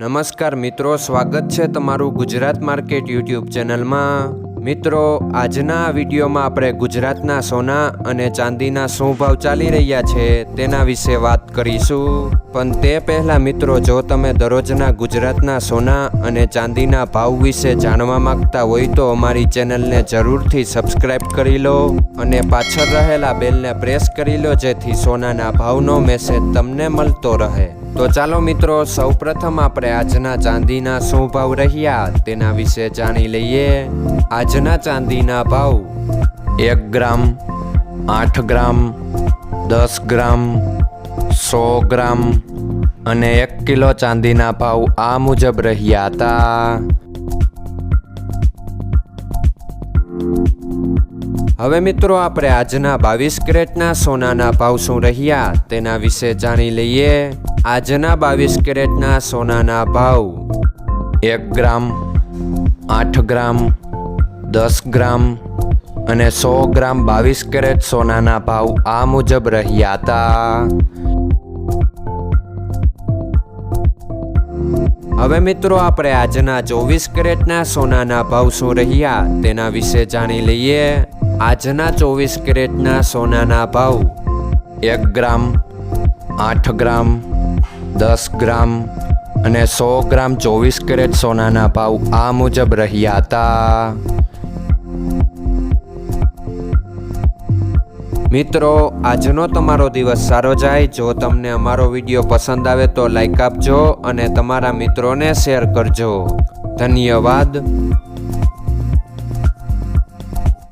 નમસ્કાર મિત્રો, સ્વાગત છે તમારું ગુજરાત માર્કેટ યુટ્યુબ ચેનલમાં। મિત્રો, આજના વિડીયોમાં આપણે ગુજરાતના સોના અને ચાંદીના શું ભાવ ચાલી રહ્યા છે તેના વિશે વાત કરીશું। પણ તે પહેલાં મિત્રો, જો તમે દરરોજના ગુજરાતના સોના અને ચાંદીના ભાવ વિશે જાણવા માંગતા હોય તો અમારી ચેનલને જરૂરથી સબસ્ક્રાઈબ કરી લો અને પાછળ રહેલા બેલને પ્રેસ કરી લો, જેથી સોનાના ભાવનો મેસેજ તમને મળતો રહે। તો ચાલો મિત્રો, સૌપ્રથમ આપણે આજના ચાંદીના શું ભાવ રહ્યા તેના વિશે જાણી લઈએ। આજના ચાંદીના ભાવ 1 ગ્રામ, 8 ગ્રામ, 10 ગ્રામ, 100 ગ્રામ અને 1 કિલો ચાંદીના ભાવ આ મુજબ રહ્યા હતા। હવે મિત્રો, આપણે આજના 22 કેરેટના સોનાના ભાવ શું રહ્યા તેના વિશે જાણી લઈએ। આજના 22 કેરેટના સોનાના ભાવ 1 ગ્રામ, 8 ગ્રામ, 10 ગ્રામ અને 100 ગ્રામ 22 કેરેટ સોનાના ભાવ આ મુજબ રહ્યા હતા। હવે મિત્રો, આપણે આજના 24 કેરેટના સોનાના ભાવ શું રહ્યા તેના વિશે જાણી લઈએ। આજના 24 કેરેટના સોનાના ભાવ 1 ગ્રામ, 8 ગ્રામ, 10 ગ્રામ અને 100 ગ્રામ 24 કેરેટ સોનાના ભાવ આ મુજબ રહ્યા હતા। મિત્રો, આજનો તમારો દિવસ સારો જાય। જો તમને અમારો વિડીયો પસંદ આવે તો લાઈક આપજો અને તમારા મિત્રોને શેર કરજો। ધન્યવાદ।